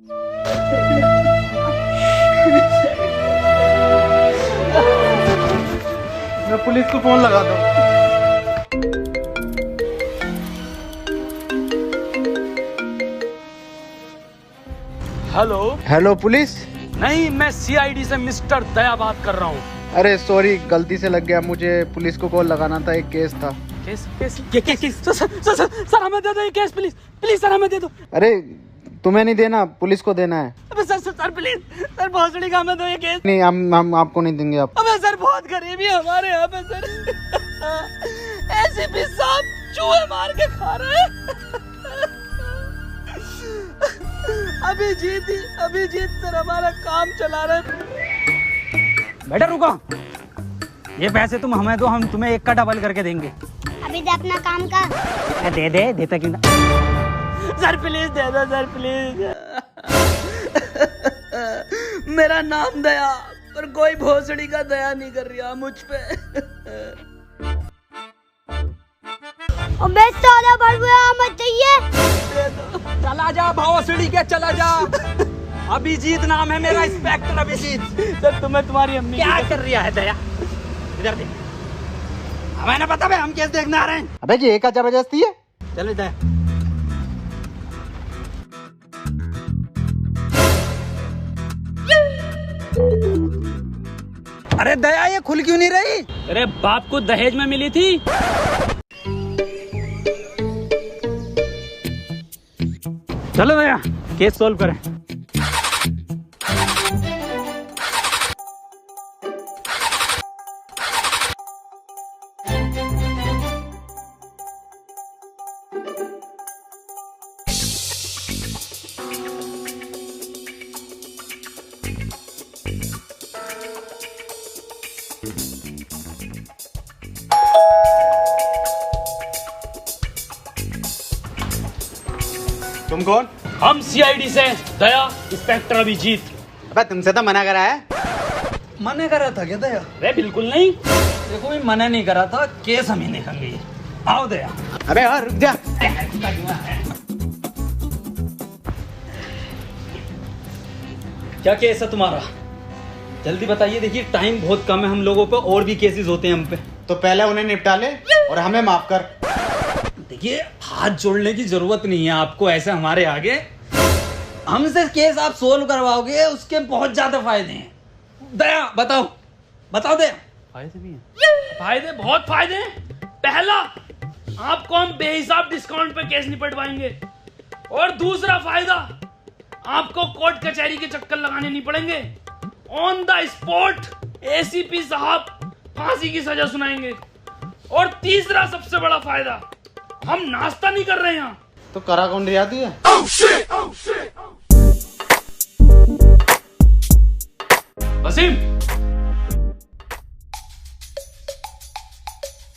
मैं पुलिस को फोन लगाता हूँ। हेलो। Hello police. नहीं, मैं सीआईडी से मिस्टर दया बात कर रहा हूँ। अरे सॉरी, गलती से लग गया, मुझे पुलिस को कॉल लगाना था, एक केस था। केस केस ये केस सर हमें दे दो ये केस, प्लीज प्लीज सर हमें दे दो। अरे तुम्हें नहीं देना, पुलिस को देना है। अबे सर प्लीज सर भोसड़ी का हमें दो ये केस। नहीं, हम आपको नहीं देंगे। आप अबे सर बहुत गरीबी है हमारे यहाँ पे सर। एसीपी साहब चूहे मार के खा रहे हैं। अभिजीत सर हमारा काम चला रहे। बेटा रुको, ये पैसे तुम हमें दो, हम तुम्हें एक का डबल करके देंगे। अभी दे अपना काम कर। दे देता क्यों ना। सर प्लीज दे दो सर प्लीज। मेरा नाम दया, पर कोई भोसड़ी का दया नहीं कर रहा मुझ पे। अबे साला बड़बुआ मत चाहिए। चला जा भोसड़ी के, चला जा। अभिजीत नाम है मेरा, इंस्पेक्टर अभिजीत। सर तुम्हें तुम्हारी अम्मी क्या कर रहा है दया? इधर देख, हमें ना पता भाई, हम केस देखने आ रहे हैं। अबे जी एक जबरदस्ती है। चलो दया। अरे दया ये खुल क्यों नहीं रही? अरे बाप को दहेज में मिली थी। चलो दया केस सोल्व करें। तुम कौन? हम सीआईडी से दया, इंस्पेक्टर अभिजीत। अबे तुमसे तो मना करा है। मना करा था क्या दया? अरे बिल्कुल नहीं, देखो मैं मना नहीं करा था, केस हम ही देखेंगे। आओ दया। अबे हाँ रुक जा। क्या केस है तुम्हारा? जल्दी बताइए, देखिए टाइम बहुत कम है हम लोगों पे, और भी केसेस होते हैं हम पे। तो पहले उन्हें निपटा ले और हमें माफ कर। देखिए हाथ जोड़ने की जरूरत नहीं है आपको, ऐसे हमारे आगे हमसे केस आप सोल्व करवाओगे, उसके बहुत ज्यादा फायदे हैं। दया बताओ, बताओ दया। फायदे भी हैं? फायदे, बहुत फायदे हैं। पहला, आपको हम बेहिसाब डिस्काउंट पे केस निपटवाएंगे। और दूसरा फायदा, आपको कोर्ट कचहरी के चक्कर लगाने नहीं पड़ेंगे। ऑन द स्पॉट एसीपी साहब फांसी की सजा सुनाएंगे। और तीसरा सबसे बड़ा फायदा, हम नाश्ता नहीं कर रहे यहाँ। तो करा कौन रिया है? वसीम,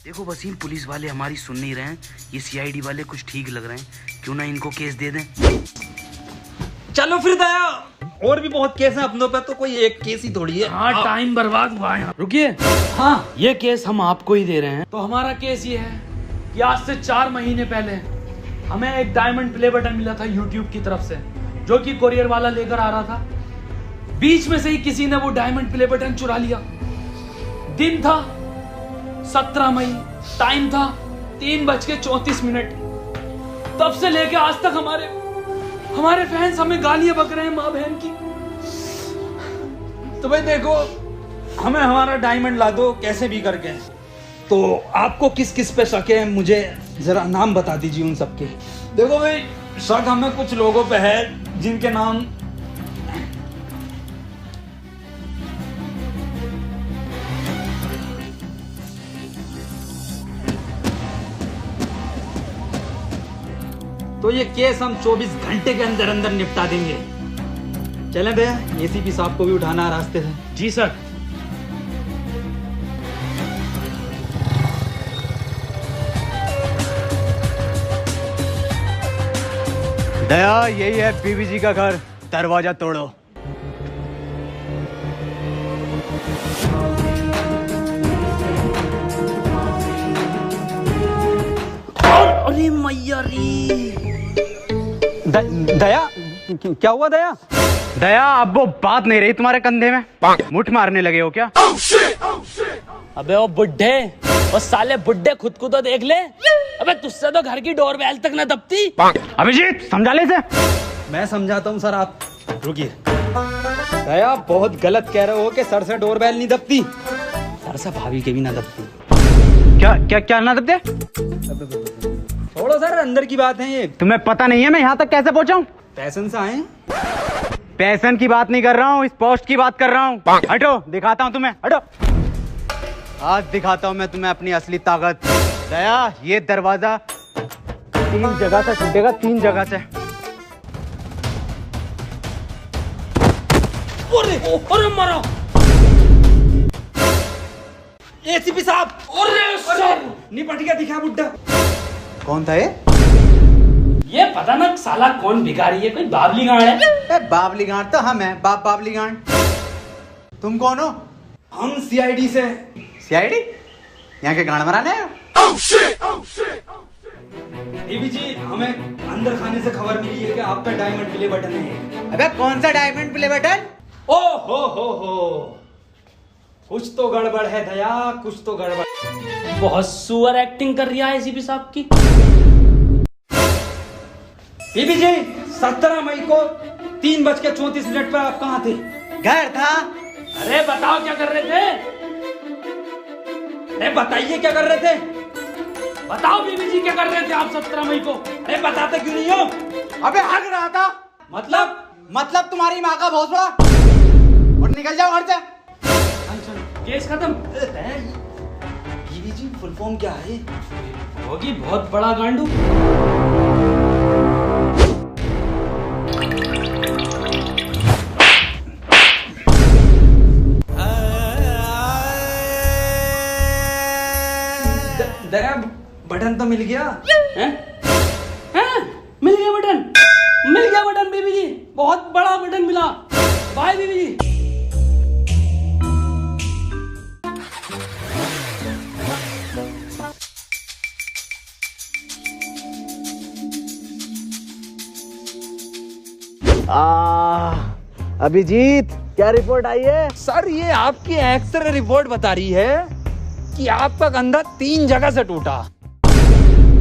देखो वसीम, पुलिस वाले हमारी सुन नहीं रहे हैं, ये सीआईडी वाले कुछ ठीक लग रहे हैं, क्यों ना इनको केस दे दें। चलो फिर दया, और भी बहुत केस हैं अपनों पे, तो कोई एक केस ही थोड़ी है। हाँ टाइम बर्बाद हुआ है। रुकिए, हाँ ये केस हम आपको ही दे रहे हैं। तो हमारा केस ये है कि आज से 4 महीने पहले हमें एक डायमंड प्ले बटन मिला था यूट्यूब की तरफ से, जो कि कोरियर वाला लेकर आ रहा था। बीच में से ही किसी ने वो डायमंड प्ले बटन चुरा लिया। दिन था 17 मई, टाइम था 3:34। तब से लेके आज तक हमारे फैंस हमें गालियां बक रहे हैं माँ बहन की। तो भाई देखो, हमें हमारा डायमंड ला दो कैसे भी करके। तो आपको किस किस पे शक है, मुझे जरा नाम बता दीजिए उन सबके। देखो भाई, शक हमें कुछ लोगों पे है जिनके नाम तो ये केस हम 24 घंटे के अंदर अंदर निपटा देंगे। चले भैया, एसीपी साहब को भी उठाना है रास्ते से। जी सर। दया, यही है बीबी जी का घर, दरवाजा तोड़ो। अरे मैया रे। दया क्या हुआ दया? दया अब वो बात नहीं रही तुम्हारे कंधे में, मुठ मारने लगे हो क्या? अबे वो बुड्ढे, वो साले बुड्ढे खुद को तो देख ले। अबे तुझसे तो घर की डोरबेल तक न दबती। अभिजीत समझा ले इसे। मैं समझाता हूँ सर, आप रुकिए। दया बहुत गलत कह रहे हो कि सर से डोरबेल नहीं दबती, सर से भाभी के भी ना दबती। क्या क्या क्या ना दबते? छोड़ो सर, अंदर की बात है ये। तुम्हें पता नहीं है मैं यहाँ तक कैसे पहुँचा हूँ? पैशन से आए। पैसन की बात नहीं कर रहा हूँ, इस पोस्ट की बात कर रहा हूँ। हटो, दिखाता हूँ तुम्हें, हटो। आज दिखाता हूँ मैं तुम्हें अपनी असली ताकत। दया ये दरवाजा 3 जगह से टूटेगा, 3 जगह से। अरे मारा एसीपी साहब। अरे सर, निपट गया, दिखा बुड्ढा। कौन था ये? ये पता ना साला कौन भिखारी है, कोई बाबली गांड है। बाबली गांड तो हम हैं, बाबली गांड। तुम कौन हो? हम सीआईडी से। सीआईडी? यहाँ के गांड मराने आए? देवी जी, हमें अंदर खाने से खबर मिली है कि आप पे डायमंड प्ले बटन है। अबे कौन सा डायमंड प्ले बटन? ओ हो, कुछ तो गड़बड़ है दया, कुछ तो गड़बड़। बहुत सुअर एक्टिंग कर रहा है एसीपी साहब की। बीबी जी, 17 मई को 3:34 पर आप कहाँ थे? घर था। अरे बताओ क्या कर रहे थे? अरे बताइए क्या कर रहे थे? बताओ बीबी जी क्या कर रहे थे आप 17 मई को? अरे बताते क्यों नहीं हो? अबे हग रहा था। मतलब तुम्हारी माँ का बहुत बड़ा। और निकल जाओ घर से। केस खत्म। बीबी जी, फुल फॉर्म क्या है? होगी बहुत बड़ा गांडू। दया बटन तो मिल गया। हैं? हैं? मिल गया बटन बीबी जी, बहुत बड़ा बटन मिला। बाय बीबी जी। अभिजीत क्या रिपोर्ट आई है? सर ये आपकी एक्सरे रिपोर्ट बता रही है कि आपका कंधा 3 जगह से टूटा।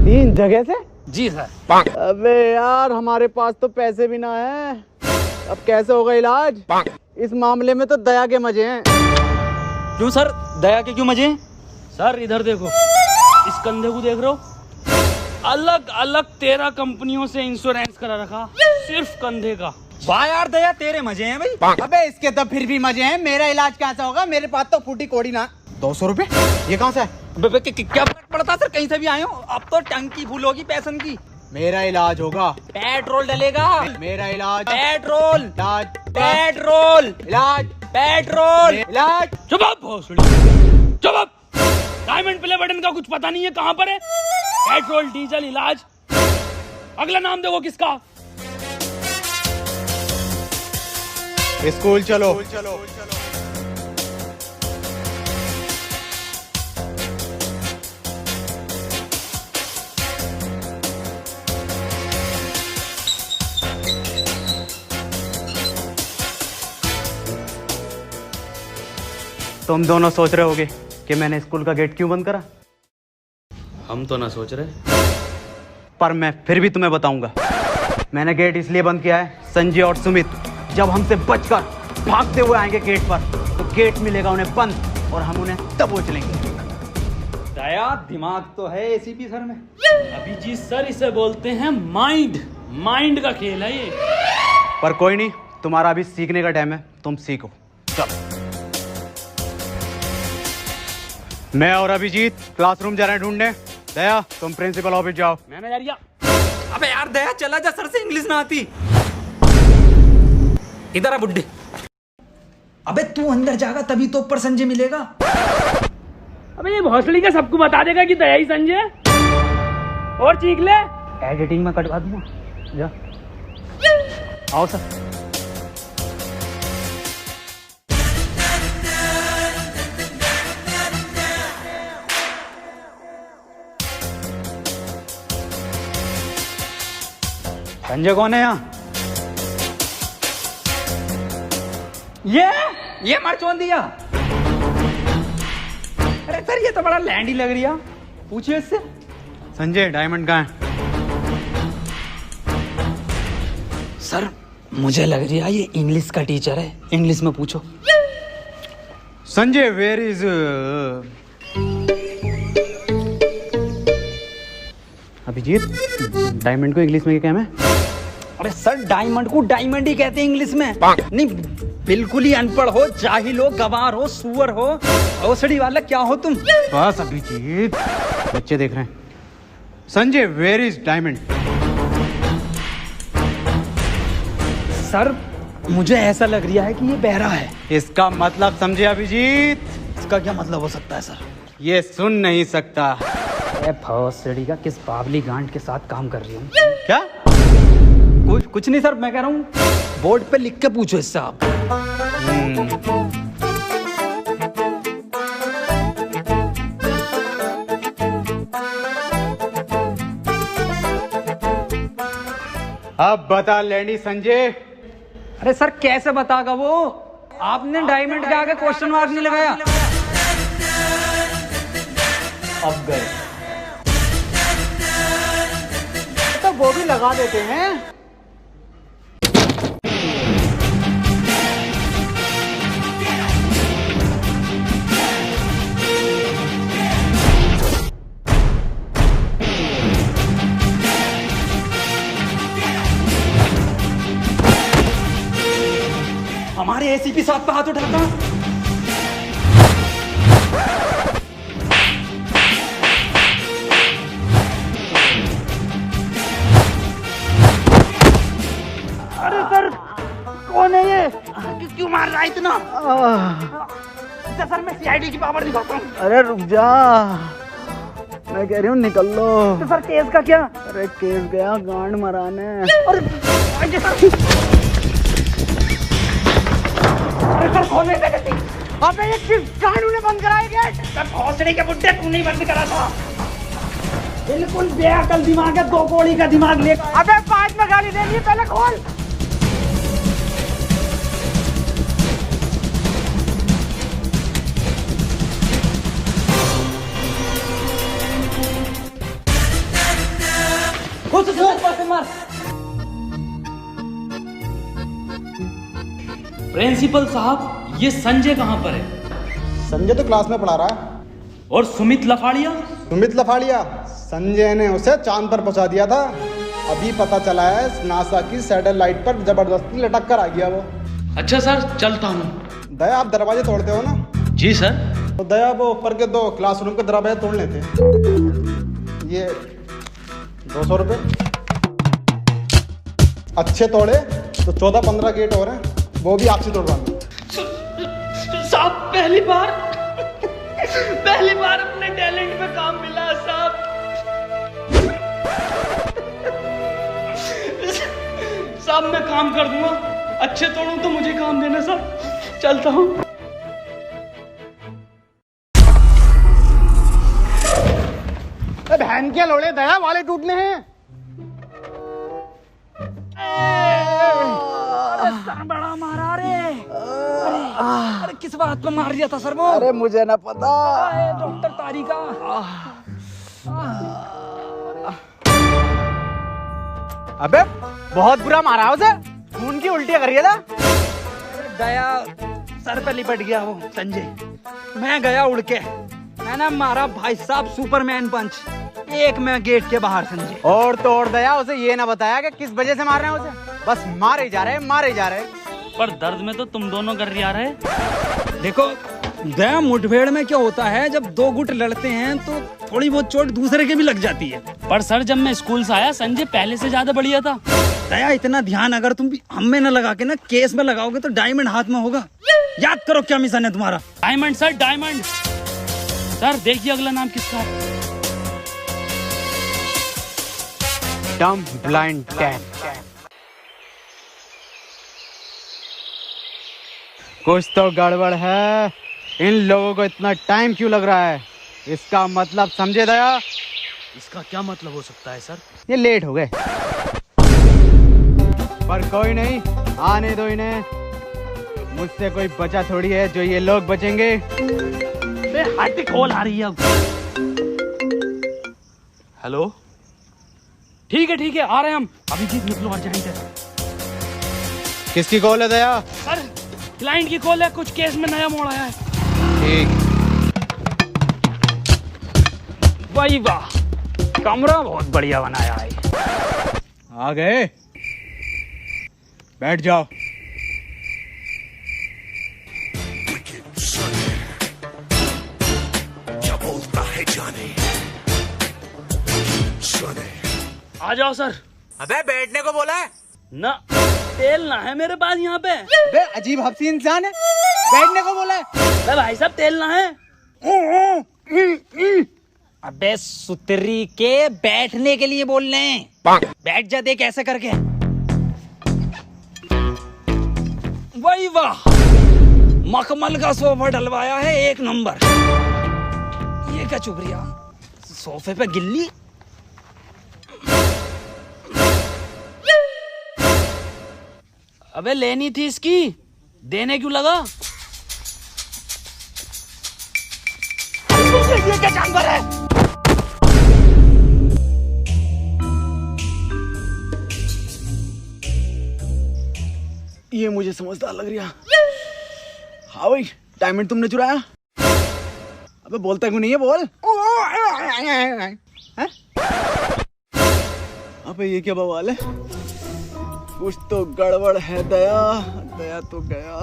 3 जगह से? जी सर। अबे यार हमारे पास तो पैसे भी ना है, अब कैसे होगा इलाज? इस मामले में तो दया के मजे हैं। क्यों सर, दया के क्यों मजे? सर इधर देखो, इस कंधे को देख रहे हो? अलग अलग 13 कंपनियों से इंश्योरेंस करा रखा, सिर्फ कंधे का। वाह यार दया, तेरे मजे हैं भाई। अबे इसके तो फिर भी मजे हैं, मेरा इलाज कैसा होगा? मेरे पास तो फूटी कोड़ी ना। 200 रुपए? ये कहाँ से है? क्या फर्क पड़ता सर, कहीं से भी आए हो। अब तो टंकी फुल होगी पैसन की। मेरा इलाज होगा। पेट्रोल डलेगा। मेरा इलाज। पेट्रोल इलाज। पेट्रोल इलाज। पेट्रोल इलाज। चुप आप भोसड़ी, चुप आप। डायमंड प्ले बटन का कुछ पता नहीं है कहाँ पर है? पेट्रोल डीजल इलाज, अगला नाम देखो किसका? स्कूल चलो। तुम दोनों सोच रहे होगे कि मैंने स्कूल का गेट क्यों बंद करा, हम तो ना सोच रहे, पर मैं फिर भी तुम्हें बताऊंगा। मैंने गेट इसलिए बंद किया है, संजय और सुमित जब हमसे बचकर भागते हुए आएंगे गेट पर, तो गेट मिलेगा उन्हें बंद और हम उन्हें दबोच लेंगे। दया दिमाग तो है एसीपी सर में। अभिजीत सर इसे बोलते हैं माइंड, माइंड का खेल है ये। पर कोई नहीं, तुम्हारा अभी सीखने का टाइम है, तुम सीखो। चलो मैं और अभिजीत क्लासरूम जा रहे हैं ढूंढने। दया तुम प्रिंसिपल ऑफिस जाओ। मैनेजरिया। अबे यार दया चला जा, सर से इंग्लिश ना आती। इधर आ बुड्ढे। अबे तू अंदर जाएगा तभी तो ऊपर संजय मिलेगा। अबे ये भोसड़ी का सबको बता देगा कि दया ही संजय, और चीख ले। एडिटिंग में कटवा दूंगा। जा आओ सर। संजय कौन है यहाँ? ये मरचोन दिया। अरे सर ये तो बड़ा लैंडी लग रही है, पूछिए इससे। संजय डायमंड कहाँ है? सर मुझे लग रही है ये इंग्लिश का टीचर है, इंग्लिश में पूछो। Sanjay where is Abhijeet, diamond को इंग्लिश में क्या कहना है? अरे सर डायमंड को डायमंड ही कहते हैं इंग्लिश में। नहीं बिल्कुल ही अनपढ़ हो, जाहिल हो, गवार हो, सुअर हो, औसड़ी वाला क्या हो तुम? बस अभिजीत, बच्चे देख रहे हैं। Sanjay where is diamond? Sir मुझे ऐसा लग रहा है कि ये बहरा है। इसका मतलब समझे अभिजीत? इसका क्या मतलब हो सकता है सर? ये सुन नहीं सकता। अरे भौसड़ी का किस बावली गांड के साथ काम कर रही हूँ? क्या? कुछ नहीं सर, मैं कह रहा हूँ बोर्ड पे लिख के पूछो इससे आप। अब बता लैंडी संजय। अरे सर कैसे बतागा वो? आपने डायमंड के आगे क्वेश्चन मार्क नहीं लगाया। अब गए तो वो भी लगा देते हैं। हमारे एसीपी साहब पे हाथ उठाता। अरे सर कौन है ये? क्यों मार रहा है इतना? सर मैं सीआईडी की पावर दिखाता हूँ। अरे रुक जा, मैं कह रही हूँ निकल लो। तो सर केस का क्या? अरे केस गया गांड मराने। सर कौन है? अबे ये किस गांड ने बंद कराया गेट? सर भौसड़ी के बुड्ढे तू नहीं बंद करा था। बिल्कुल बेअकल दिमाग है, 2 कौड़ी का दिमाग ले। अबे बाद में गाली देनी, पहले खोल। मार। प्रिंसिपल साहब ये संजय कहाँ पर है? संजय तो क्लास में पढ़ा रहा है। और सुमित लफाड़िया? सुमित लफाड़िया, संजय ने उसे चांद पर पहुंचा दिया था। अभी पता चला है नासा की सैटेलाइट पर जबरदस्ती लटक कर आ गया वो। अच्छा सर चलता हूँ। दया आप दरवाजे तोड़ते हो ना? जी सर। तो दया वो ऊपर के 2 क्लासरूम के दरवाजे तोड़ लेते। ये 200 रुपये। अच्छे तोड़े तो 14-15 गेट और हैं, वो भी आपसे तोड़वाएंगे। साहब पहली बार अपने टैलेंट पे काम मिला साहब। साहब मैं काम कर दूंगा, अच्छे तोड़ूं तो मुझे काम देना साहब। चलता हूँ। बहन के लोड़े दया वाले टूटने हैं। बड़ा मारा रे। अरे किस बात पर मार दिया था सर वो? अरे मुझे ना पता। डॉक्टर तारिका। अबे बहुत बुरा मारा उसे, खून की उल्टियां कर रही था। दया सर पे लिपट गया वो संजय। मैं गया उड़ के, मैंने मारा भाई साहब सुपरमैन पंच, एक मैं गेट के बाहर संजय। और तोड़ दया उसे ये ना बताया कि किस वजह से मार रहे हैं उसे, बस मारे जा रहे। पर दर्द में तो तुम दोनों गर्रिया रहे। देखो दया मुठभेड़ में क्या होता है, जब 2 गुट लड़ते हैं तो थोड़ी बहुत चोट दूसरे के भी लग जाती है। पर सर जब मैं स्कूल से आया संजय पहले से ज्यादा बढ़िया था। दया इतना ध्यान अगर तुम हम में न लगा के ना केस में लगाओगे तो डायमंड हाथ में होगा। याद करो क्या मिशन है तुम्हारा। Diamond sir, diamond. सर देखिए अगला नाम किसका है। डम ब्लाइंड कैट। कुछ तो गड़बड़ है, इन लोगों को इतना टाइम क्यों लग रहा है? इसका मतलब समझे दया? इसका क्या मतलब हो सकता है सर? ये लेट हो गए, पर कोई नहीं, आने दो इन्हें। मुझसे कोई बचा थोड़ी है जो ये लोग बचेंगे। हार्दिक कॉल आ रही है अब। हेलो, ठीक है आ रहे हैं हम अभी। जीत निकलो और जाएंगे। किसकी कॉल है दया? सर क्लाइंट की कॉल है, कुछ केस में नया मोड़ आया है। ठीक। वाह वाह, कमरा बहुत बढ़िया बनाया है। आ गए, बैठ जाओ। आ जाओ सर। अबे बैठने को बोला है ना, तेल ना है मेरे पास यहाँ पे। बे अजीब हफ्सी इंसान है, बैठने को बोला है। अबे भाई साहब तेल ना है। अबे सुतरी के बैठने के लिए बोल रहे हैं। बैठ जा, देख ऐसे करके। वही वाह, मखमल का सोफा डलवाया है, एक नंबर। ये क्या चुभ रहा, सोफे पे गिल्ली। अबे लेनी थी इसकी, देने क्यों लगा? ये क्या जानवर है? ये मुझे समझदार लग रहा। हाँ भाई, डायमंड तुमने चुराया? अबे बोलता क्यों नहीं है, बोल। हैं? अबे ये क्या बवाल है? कुछ तो गड़बड़ है दया, दया तो गया।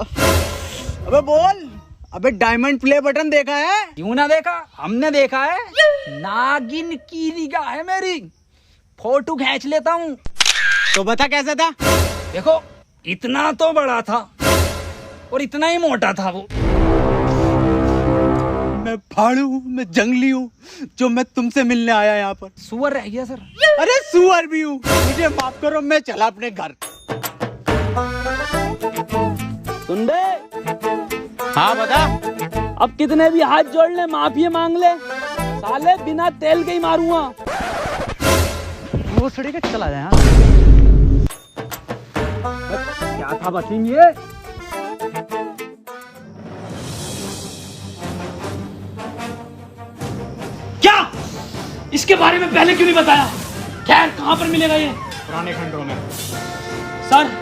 अबे बोल। अबे डायमंड प्ले बटन देखा है? क्यों ना देखा, हमने देखा है। नागिन की निगाह है मेरी, फोटो खींच लेता हूँ। तो बता कैसा था? देखो, इतना तो बड़ा था और इतना ही मोटा था वो। मैं फाड़ू हूँ, मैं जंगली हूँ, जो मैं तुमसे मिलने आया यहाँ पर। सुअर रह गया सर। अरे सुअर भी हूँ, मुझे माफ करो, मैं चला अपने घर। सुन बे, हाँ बता। अब कितने भी हाथ जोड़ ले, माफी मांग ले, साले बिना तेल के ही मारूंगा। वो सड़ी के चला जाए। क्या था बसीम ये? क्या इसके बारे में पहले क्यों नहीं बताया? खैर, कहां पर मिलेगा ये? पुराने खंडों में। सर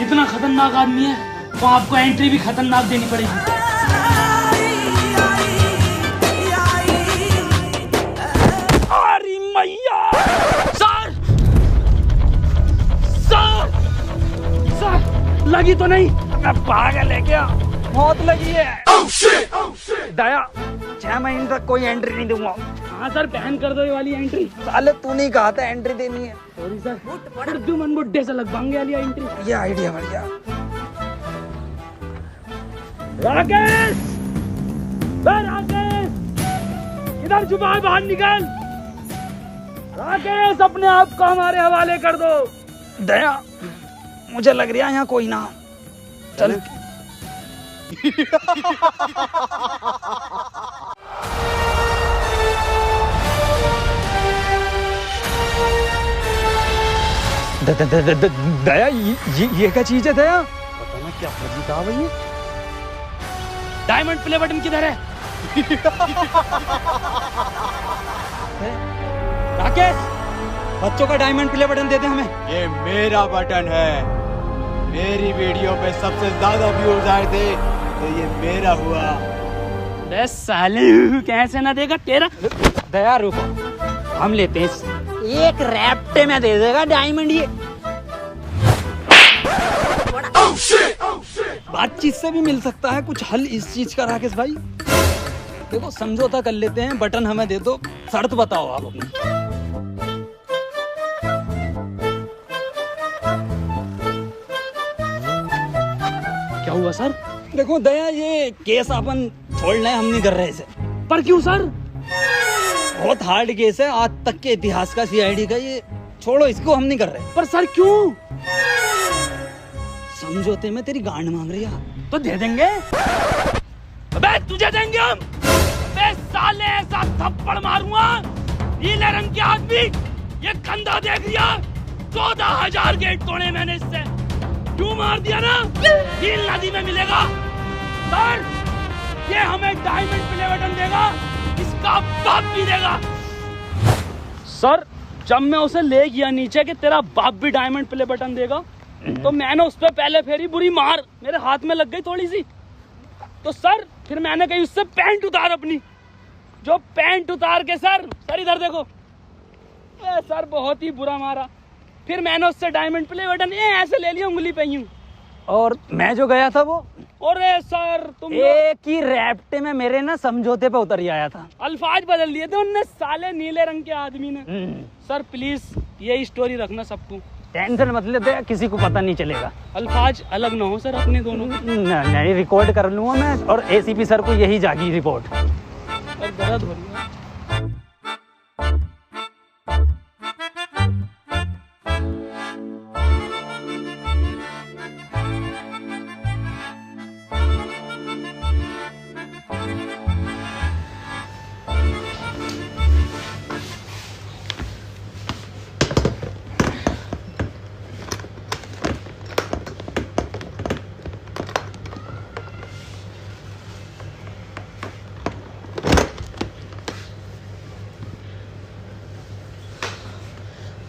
इतना खतरनाक आदमी है तो आपको एंट्री भी खतरनाक देनी पड़ेगी। अरे मैया! सर सर सर, लगी तो नहीं? मैं पागल है क्या? बहुत लगी है। दया, 6 महीने तक कोई एंट्री नहीं दूंगा। हाँ सर, बैन कर दो ये वाली एंट्री। साले तू नहीं कहा था एंट्री देनी है। सॉरी सर, उर्दू मन बुड्ढे से लगवाएंगे वाली एंट्री। ये आइडिया बढ़िया। राकेश, राकेश, इधर छुपा, बाहर निकल। राकेश, अपने आप को हमारे हवाले कर दो। दया, मुझे लग रहा है यहाँ कोई ना। चल। दया, ये क्या चीज है दया? पता ना क्या फर्जी था भाई। डायमंड प्ले बटन किधर है? राकेश, बच्चों का डायमंड प्ले बटन दे दे हमें। ये मेरा बटन है। मेरी वीडियो पे सबसे ज्यादा व्यूज आए थे तो ये मेरा हुआ। बे साले, कैसे ना देगा तेरा? दया रुको, हम लेते हैं। एक रैप्टे में दे देगा डायमंड ये। बातचीत से भी मिल सकता है कुछ हल इस चीज का। राकेश भाई देखो, समझौता कर लेते हैं, बटन हमें दे दो, शर्त बताओ आप अपनी। क्या हुआ सर? देखो दया, ये केस अपन छोड़ना है, हम नहीं कर रहे इसे। पर क्यों सर? बहुत हार्ड केस है, आज तक के इतिहास का, सीआईडी का। ये छोड़ो, इसको हम नहीं कर रहे। पर सर क्यों? समझौते में तेरी गांड मांग रही है तो दे देंगे। अबे तुझे देंगे हम। अबे साले, ऐसा थप्पड़ मारूंगा, नीले रंग के आदमी, ये कंधा देख लिया। 14,000 गेट तोड़े मैंने इससे। क्यों मार दिया ना, नील नदी में मिलेगा। सर ये हमें डायमंड प्ले बटन देगा, इसका बाप भी देगा। सर जब मैं उसे ले गया नीचे कि तेरा बाप भी डायमंड प्ले बटन देगा, तो मैंने उस पर पहले फेरी बुरी मार मेरे हाथ में लग गई थोड़ी सी। तो सर फिर मैंने कही उससे पैंट उतार अपनी, जो पैंट उतार के सर इधर देखो, सर बहुत ही बुरा मारा। फिर मैंने उससे डायमंड प्ले बटन ऐसे ले लिया उंगली पे यूं। और मैं जो गया था वो अरे सर तुम एक ही रैप्टे में मेरे ना समझौते पे उतर ही आया था। अल्फाज बदल दिए थे उनने, साले नीले रंग के आदमी ने। सर प्लीज यही स्टोरी रखना सबको, टेंशन मत लेते, किसी को पता नहीं चलेगा। अल्फाज अलग ना हो सर अपने दोनों। नहीं रिकॉर्ड कर लूंगा मैं, और एसीपी सर को यही जागी रिपोर्ट। और दर्द हो रही है।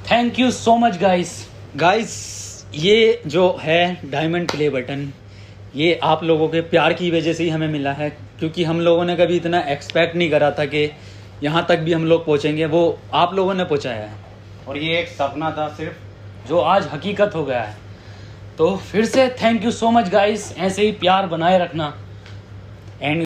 Thank you so much guys, ये जो है डायमंड प्ले बटन, ये आप लोगों के प्यार की वजह से ही हमें मिला है, क्योंकि हम लोगों ने कभी इतना एक्सपेक्ट नहीं करा था कि यहाँ तक भी हम लोग पहुँचेंगे। वो आप लोगों ने पहुँचाया है, और ये एक सपना था सिर्फ, जो आज हकीकत हो गया है। तो फिर से thank you so much guys, ऐसे ही प्यार बनाए रखना। एंड